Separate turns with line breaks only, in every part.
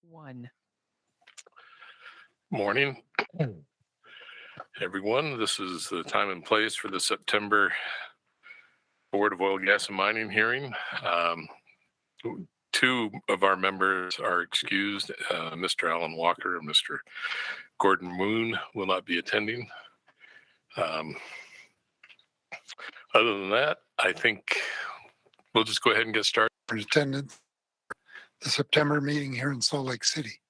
One.
Morning, everyone. This is the time and place for the September Board of Oil, Gas, and Mining hearing. Two of our members are excused. Mr. Alan Walker and Mr. Gordon Moon will not be attending. Other than that, I think we'll just go ahead and get started.
Attended the September meeting here in Salt Lake City.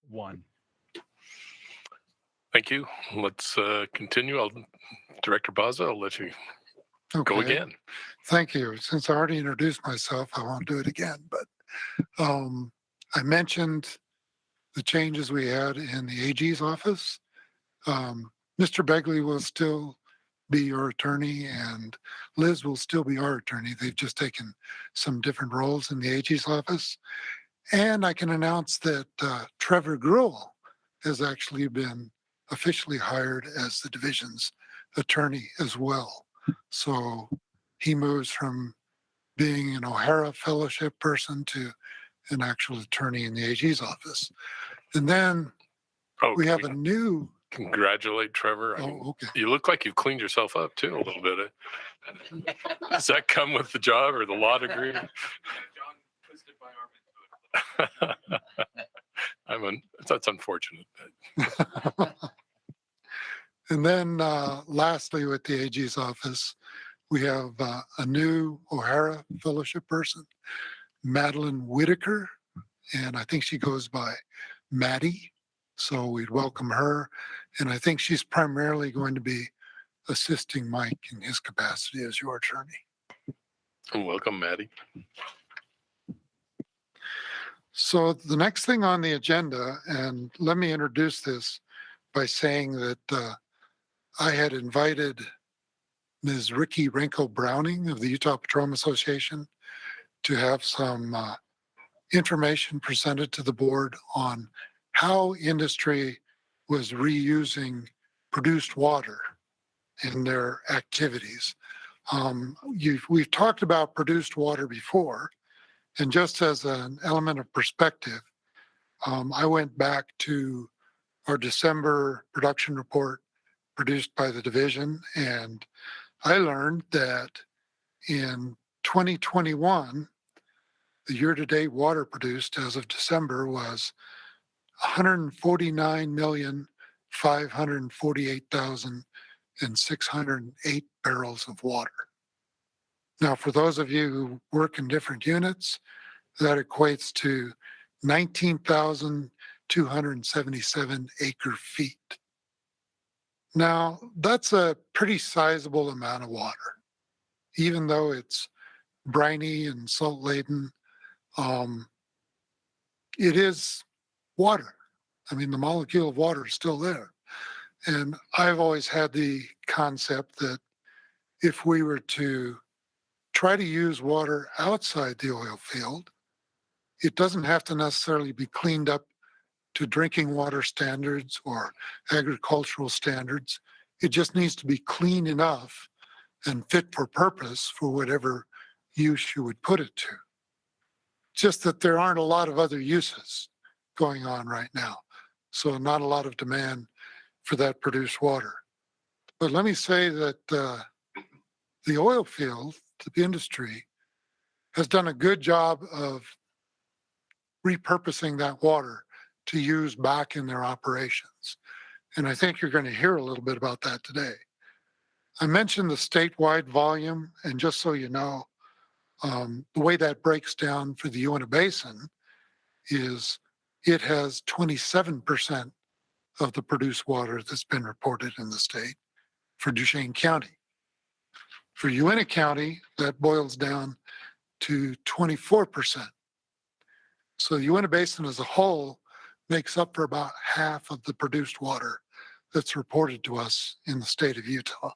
One.
Thank you. Let's continue. Director Baza, I'll let you go again.
Thank you. Since I already introduced myself, I won't do it again. But I mentioned the changes we had in the AG's office. Mr. Begley will still be your attorney, and Liz will still be our attorney. They've just taken some different roles in the AG's office. And I can announce that Trevor Gruhl has actually been officially hired as the division's attorney as well. So he moves from being an O'Hara Fellowship person to an actual attorney in the AG's office. And then we have a new...
Congratulate Trevor.
Okay.
You look like you've cleaned yourself up too a little bit. Does that come with the job or the law degree? John twisted my arm into it. That's unfortunate.
And then lastly, with the AG's office, we have a new O'Hara Fellowship person, Madeline Whitaker, and I think she goes by Maddie. So we'd welcome her. And I think she's primarily going to be assisting Mike in his capacity as your attorney.
Welcome, Maddie.
So the next thing on the agenda, and let me introduce this by saying that I had invited Ms. Ricky Renko Browning of the Utah Petroleum Association to have some information presented to the board on how industry was reusing produced water in their activities. We've talked about produced water before, And just as an element of perspective, I went back to our December production report produced by the division, and I learned that in 2021, the year-to-date water produced as of December was 149,548,608 barrels of water. Now, for those of you who work in different units, that equates to 19,277 acre feet. Now, that's a pretty sizable amount of water, even though it's briny and salt laden. It is water. I mean, the molecule of water is still there. And I've always had the concept that if we were to try to use water outside the oil field, it doesn't have to necessarily be cleaned up to drinking water standards or agricultural standards. It just needs to be clean enough and fit for purpose for whatever use you would put it to. Just that there aren't a lot of other uses going on right now. So not a lot of demand for that produced water. But let me say that the oil field, the industry, has done a good job of repurposing that water to use back in their operations. And I think you're going to hear a little bit about that today. I mentioned the statewide volume, and just so you know, the way that breaks down for the Uinta Basin is it has 27% of the produced water that's been reported in the state for Duchesne County. For Uinta County, that boils down to 24%. So the Uinta Basin as a whole makes up for about half of the produced water that's reported to us in the state of Utah.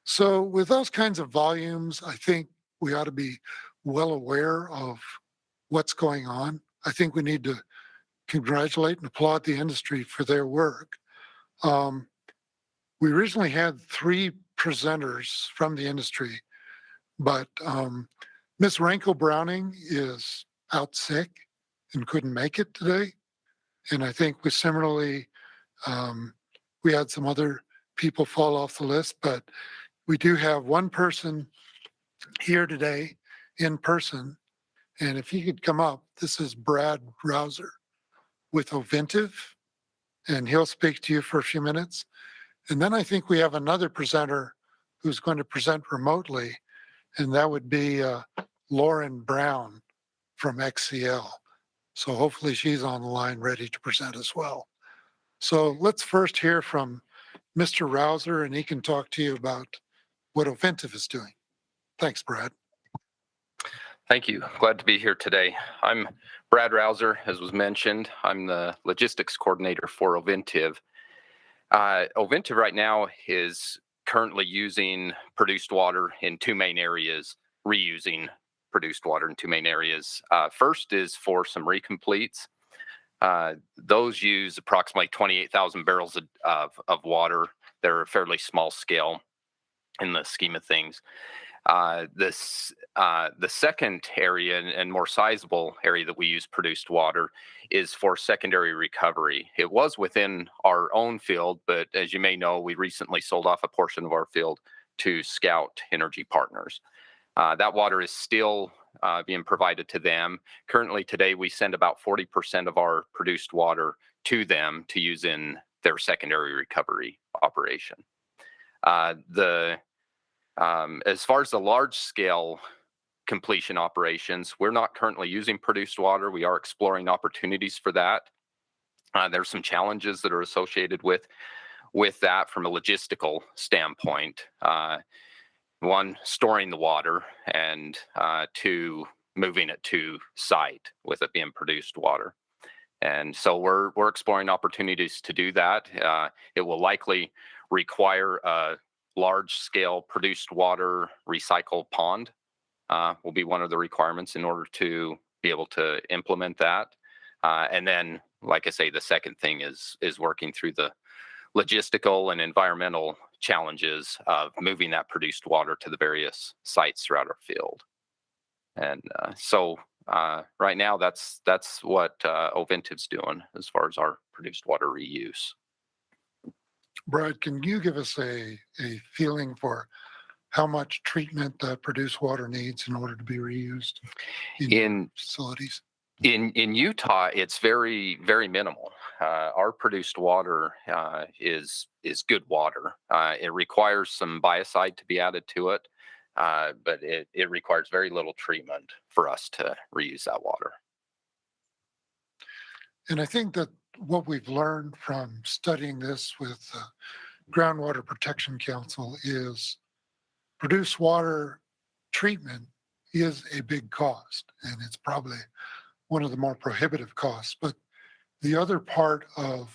So with those kinds of volumes, I think we ought to be well aware of what's going on. I think we need to congratulate and applaud the industry for their work. We originally had 3 presenters from the industry, but Ms. Ranko Browning is out sick and couldn't make it today. And I think we similarly, we had some other people fall off the list, but we do have one person here today in person. And if you could come up, this is Brad Rouser with Oventive, and he'll speak to you for a few minutes. And then I think we have another presenter who's going to present remotely, and that would be Lauren Brown from XCL. So hopefully she's on the line ready to present as well. So let's first hear from Mr. Rouser, and he can talk to you about what Oventive is doing. Thanks, Brad.
Thank you. Glad to be here today. I'm Brad Rouser, as was mentioned. I'm the logistics coordinator for Oventive. Oventive right now is currently using produced water in 2 main areas, reusing produced water in 2 main areas. First is for some recompletes. Those use approximately 28,000 barrels of water. They're a fairly small scale in the scheme of things. The second area and more sizable area that we use produced water is for secondary recovery. It was within our own field, but as you may know, we recently sold off a portion of our field to Scout Energy Partners. That water is still being provided to them. Currently today, we send about 40% of our produced water to them to use in their secondary recovery operation. As far as the large scale completion operations, we're not currently using produced water. We are exploring opportunities for that. There's some challenges that are associated with that from a logistical standpoint. One, storing the water, and 2, moving it to site with it being produced water. And so we're exploring opportunities to do that. It will likely require a large-scale produced water recycle pond will be one of the requirements in order to be able to implement that. And then, like I say, the second thing is working through the logistical and environmental challenges of moving that produced water to the various sites throughout our field. And so right now, that's what Oventive's doing as far as our produced water reuse.
Brad, can you give us a feeling for how much treatment that produced water needs in order to be reused in facilities?
In Utah, it's very, very minimal. Our produced water is good water. It requires some biocide to be added to it, but it requires very little treatment for us to reuse that water.
And I think that what we've learned from studying this with Groundwater Protection Council is produced water treatment is a big cost, and it's probably one of the more prohibitive costs. But the other part of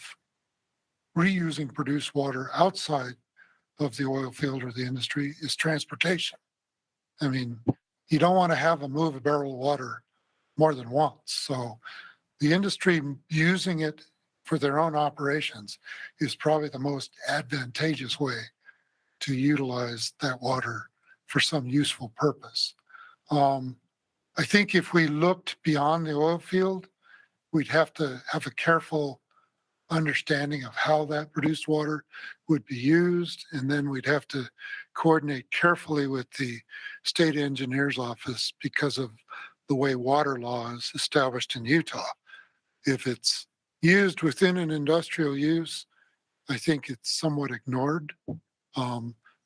reusing produced water outside of the oil field or the industry is transportation. I mean, you don't want to have to move a barrel of water more than once. So the industry using it for their own operations is probably the most advantageous way to utilize that water for some useful purpose. I think if we looked beyond the oil field, we'd have to have a careful understanding of how that produced water would be used. And then we'd have to coordinate carefully with the state engineer's office because of the way water law is established in Utah. If it's used within an industrial use, I think it's somewhat ignored.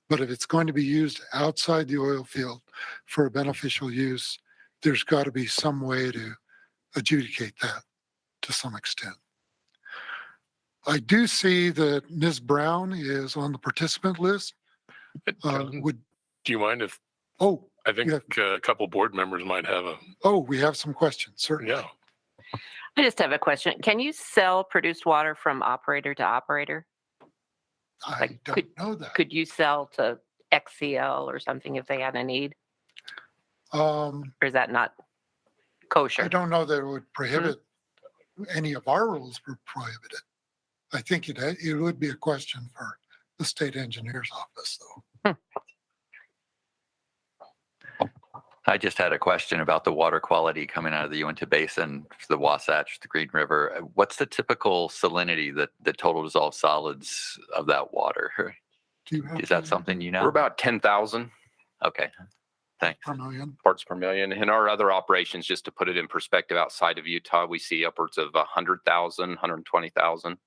But if it's going to be used outside the oil field for a beneficial use, there's got to be some way to adjudicate that to some extent. I do see that Ms. Brown is on the participant list.
Do you mind if,
Oh,
I think
yeah.
a couple board members might have a,
We have some questions, certainly.
yeah.
I just have a question. Can you sell produced water from operator to operator?
I
Like,
don't know that.
Could you sell to XCL or something if they had a need? Or is that not kosher?
I don't know that it would prohibit any of our rules would prohibit it. I think it would be a question for the state engineer's office, though.
I just had a question about the water quality coming out of the Uinta Basin, the Wasatch, the Green River. What's the typical salinity, the total dissolved solids of that water?
Do you have
Is that something you
We're
know?
about 10,000
Okay, thanks.
per million?
parts per million. In our other operations, just to put it in perspective, outside of Utah, we see upwards of 100,000, 120,000.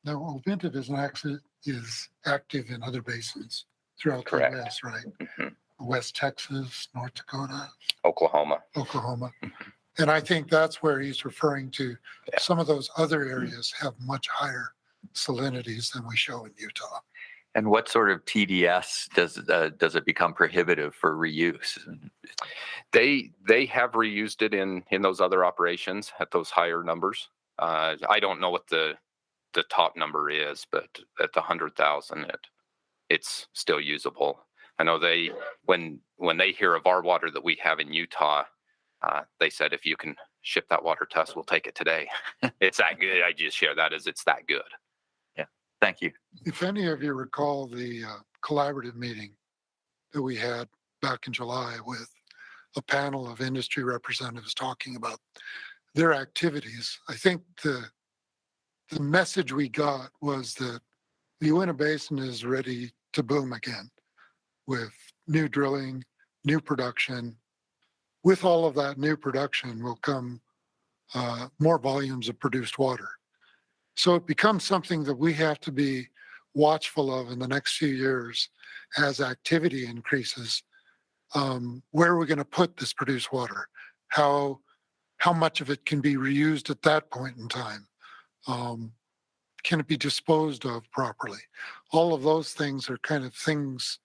Now, Oventive is active in other basins throughout the
Correct.
U.S., right?
Mhm.
West Texas, North Dakota,
Oklahoma.
Oklahoma. And I think that's where he's referring to.
Yeah.
Some of those other areas have much higher salinities than we show in Utah.
And what sort of TDS does it become prohibitive for reuse?
They have reused it in those other operations at those higher numbers. I don't know what the top number is, but at the 100,000, it's still usable. I know when they hear of our water that we have in Utah, they said, if you can ship that water to us, we'll take it today. It's that good. I just share that as it's that good.
Thank you.
If any of you recall the collaborative meeting that we had back in July with a panel of industry representatives talking about their activities, I think the message we got was that the Uinta Basin is ready to boom again with new drilling, new production. With all of that new production will come more volumes of produced water. So it becomes something that we have to be watchful of in the next few years as activity increases. Where are we going to put this produced water? How much of it can be reused at that point in time? Can it be disposed of properly? All of those things are kind of things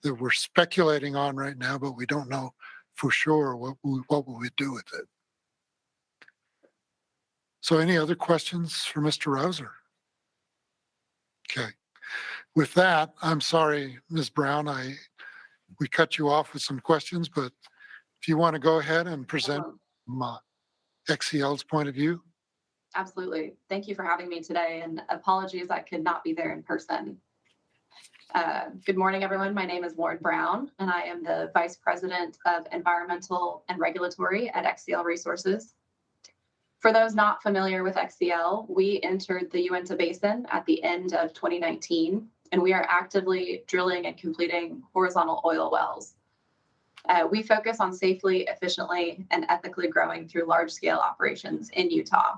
that we're speculating on right now, but we don't know for sure what will we do with it. So any other questions for Mr. Rouser? Okay. With that, I'm sorry, Ms. Brown, we cut you off with some questions, but if you want to go ahead and present XCL's point of view.
Absolutely. Thank you for having me today, and apologies I could not be there in person. Good morning, everyone. My name is Lauren Brown, and I am the Vice President of Environmental and Regulatory at XCL Resources. For those not familiar with XCL, we entered the Uinta Basin at the end of 2019, and we are actively drilling and completing horizontal oil wells. We focus on safely, efficiently, and ethically growing through large-scale operations in Utah.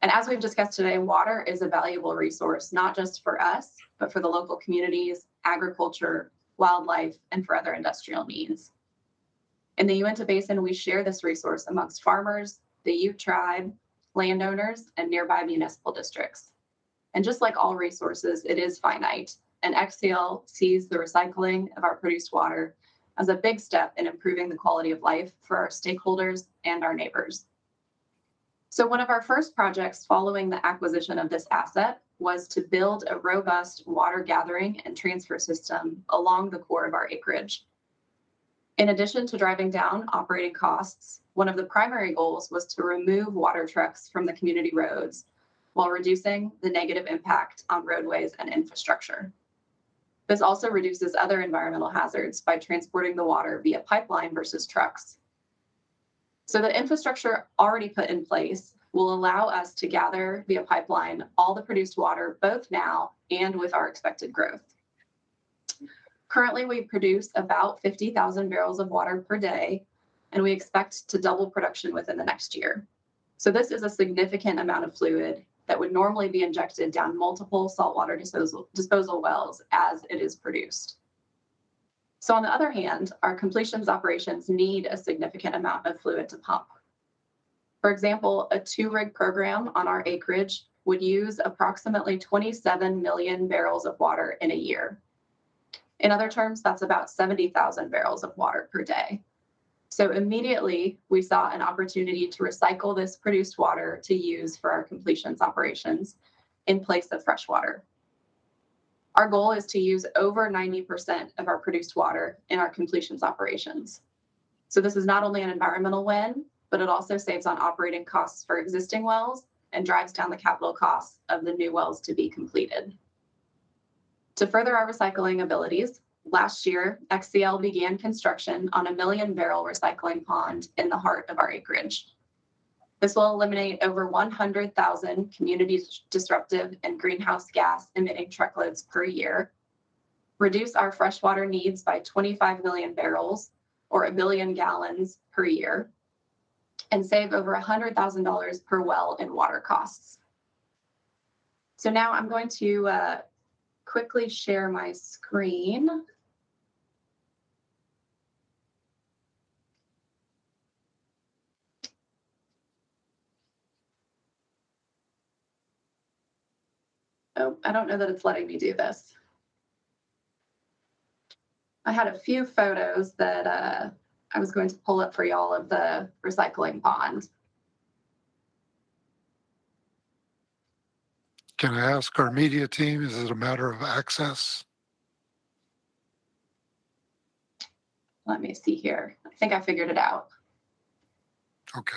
And as we've discussed today, water is a valuable resource, not just for us, but for the local communities, agriculture, wildlife, and for other industrial needs. In the Uinta Basin, we share this resource amongst farmers, the Ute tribe, landowners, and nearby municipal districts. And just like all resources, it is finite, and XCL sees the recycling of our produced water as a big step in improving the quality of life for our stakeholders and our neighbors. So one of our first projects following the acquisition of this asset was to build a robust water gathering and transfer system along the core of our acreage. In addition to driving down operating costs, one of the primary goals was to remove water trucks from the community roads while reducing the negative impact on roadways and infrastructure. This also reduces other environmental hazards by transporting the water via pipeline versus trucks. So the infrastructure already put in place will allow us to gather via pipeline all the produced water, both now and with our expected growth. Currently, we produce about 50,000 barrels of water per day, and we expect to double production within the next year. So this is a significant amount of fluid that would normally be injected down multiple saltwater disposal wells as it is produced. So on the other hand, our completions operations need a significant amount of fluid to pump. For example, a 2-rig program on our acreage would use approximately 27 million barrels of water in a year. In other terms, that's about 70,000 barrels of water per day. So immediately we saw an opportunity to recycle this produced water to use for our completions operations in place of fresh water. Our goal is to use over 90% of our produced water in our completions operations. So this is not only an environmental win, but it also saves on operating costs for existing wells and drives down the capital costs of the new wells to be completed. To further our recycling abilities, last year, XCL began construction on a 1 million barrel recycling pond in the heart of our acreage. This will eliminate over 100,000 community disruptive and greenhouse gas emitting truckloads per year, reduce our freshwater needs by 25 million barrels or 1 billion gallons per year, and save over $100,000 per well in water costs. So now I'm going to quickly share my screen. Oh, I don't know that it's letting me do this. I had a few photos that I was going to pull up for y'all of the recycling pond.
Can I ask our media team, is it a matter of access?
Let me see here. I think I figured it out.
Okay.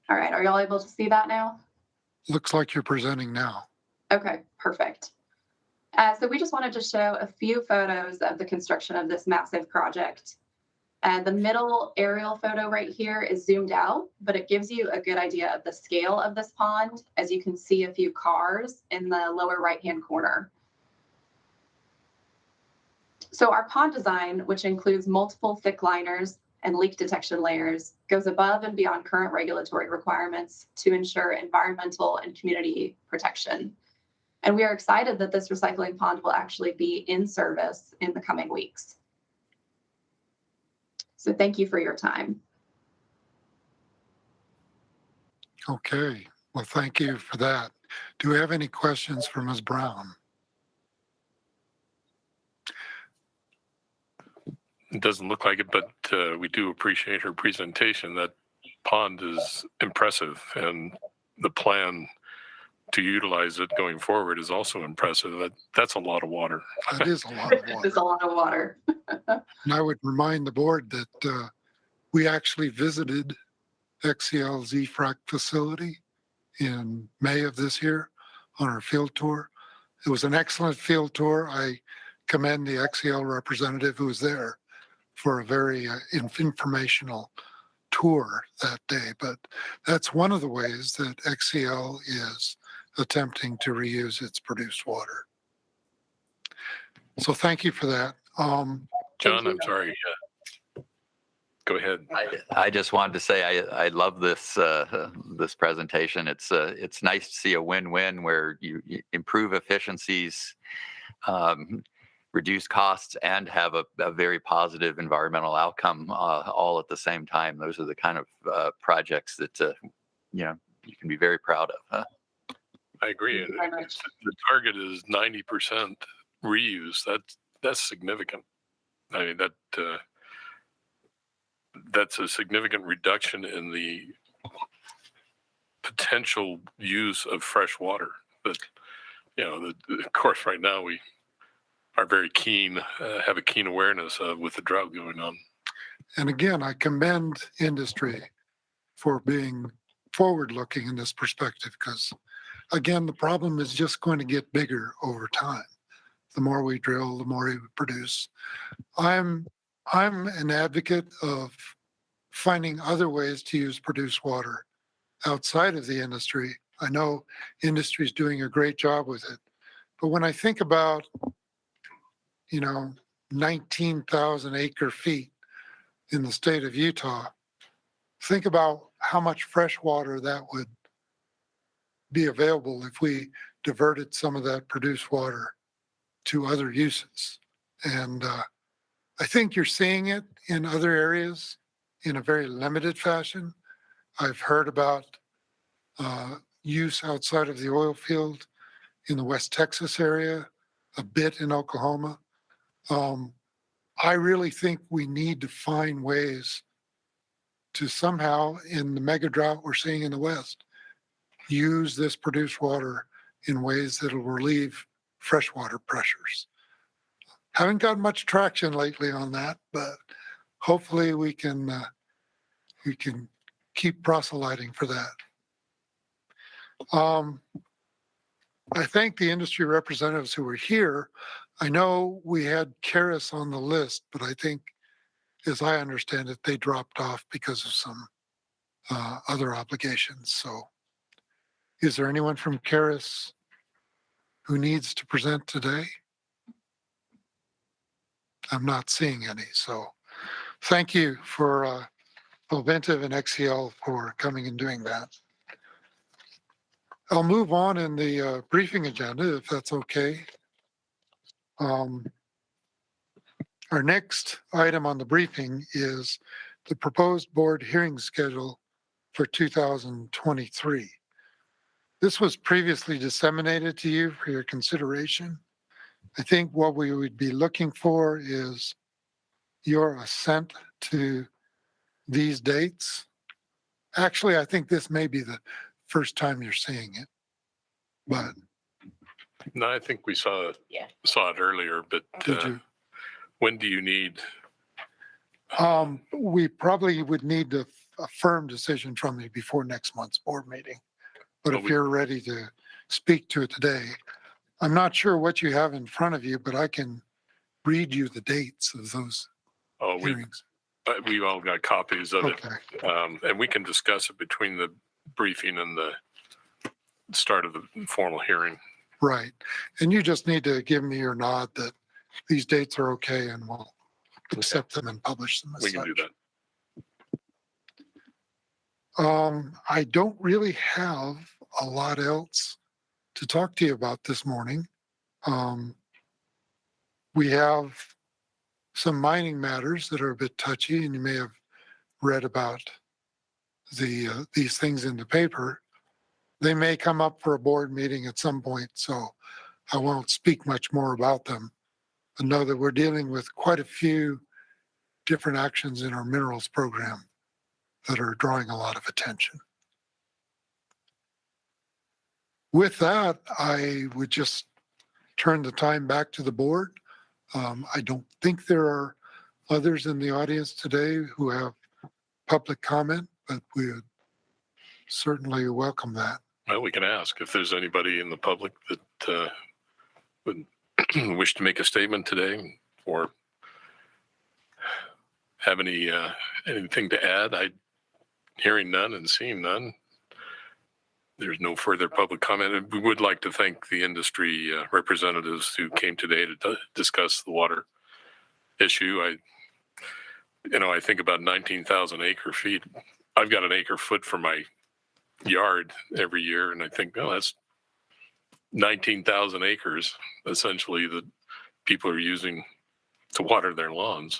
All right, are y'all able to see that now?
Looks like you're presenting now.
Okay, perfect. So we just wanted to show a few photos of the construction of this massive project. The middle aerial photo right here is zoomed out, but it gives you a good idea of the scale of this pond, as you can see a few cars in the lower right-hand corner. So our pond design, which includes multiple thick liners and leak detection layers, goes above and beyond current regulatory requirements to ensure environmental and community protection. And we are excited that this recycling pond will actually be in service in the coming weeks. So thank you for your time.
Okay, well, thank you for that. Do we have any questions for Ms. Brown?
It doesn't look like it, but we do appreciate her presentation. That pond is impressive, and the plan to utilize it going forward is also impressive. That's a lot of water.
That is a lot of water.
It's a lot of water.
And I would remind the board that we actually visited XCL's EFRAC facility in May of this year on our field tour. It was an excellent field tour. I commend the XCL representative who was there for a very informational tour that day. But that's one of the ways that XCL is attempting to reuse its produced water. So thank you for that.
John, I'm sorry. Go ahead.
I just wanted to say I love this this presentation. It's nice to see a win-win where you improve efficiencies, reduce costs, and have a very positive environmental outcome all at the same time. Those are the kind of projects that you can be very proud of. Huh?
I agree.
Thank you very much.
The target is 90% reuse. That's significant. I mean, that's a significant reduction in the potential use of fresh water. But, of course, right now we are very keen, have a keen awareness of with the drought going on.
And again, I commend industry for being forward-looking in this perspective, because again, the problem is just going to get bigger over time. The more we drill, the more we produce. I'm an advocate of finding other ways to use produced water outside of the industry. I know industry is doing a great job with it, but when I think about 19,000 acre feet in the state of Utah, think about how much fresh water that would be available if we diverted some of that produced water to other uses. And I think you're seeing it in other areas in a very limited fashion. I've heard about use outside of the oil field in the West Texas area, a bit in Oklahoma. I really think we need to find ways to somehow, in the mega drought we're seeing in the West, use this produced water in ways that will relieve freshwater pressures. Haven't gotten much traction lately on that, but hopefully we can keep proselyting for that. I thank the industry representatives who were here. I know we had Karis on the list, but I think, as I understand it, they dropped off because of some other obligations. So is there anyone from Karis who needs to present today? I'm not seeing any. So thank you for Oventive and XCL for coming and doing that. I'll move on in the briefing agenda, if that's okay. Our next item on the briefing is the proposed board hearing schedule for 2023. This was previously disseminated to you for your consideration. I think what we would be looking for is your assent to these dates. Actually, I think this may be the first time you're seeing it, but
No, I think we saw it earlier, but
did you?
when do you need?
We probably would need a firm decision from you before next month's board meeting. But if you're ready to speak to it today, I'm not sure what you have in front of you, but I can read you the dates of those hearings.
We all got copies of
Okay.
it, and we can discuss it between the briefing and the start of the formal hearing.
Right. And you just need to give me your nod that these dates are okay, and we'll accept them and publish them as
We can do
such.
that.
I don't really have a lot else to talk to you about this morning. We have some mining matters that are a bit touchy, and you may have read about these things in the paper. They may come up for a board meeting at some point, so I won't speak much more about them. But know that we're dealing with quite a few different actions in our minerals program that are drawing a lot of attention. With that, I would just turn the time back to the board. I don't think there are others in the audience today who have public comment, but we would certainly welcome that.
Well, we can ask if there's anybody in the public that would wish to make a statement today or have anything to add. Hearing none and seeing none, there's no further public comment. And we would like to thank the industry representatives who came today to discuss the water issue. I think about 19,000 acre feet. I've got an acre foot for my yard every year, and I think, oh, that's 19,000 acres essentially that people are using to water their lawns.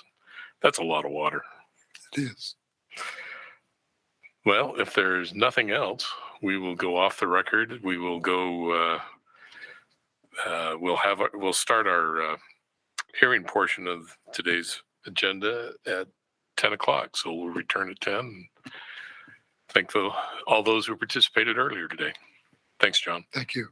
That's a lot of water.
It is.
Well, if there's nothing else, we will go off the record. We will go. We'll start our hearing portion of today's agenda at 10 o'clock. So we'll return at 10. Thank all those who participated earlier today. Thanks, John.
Thank you.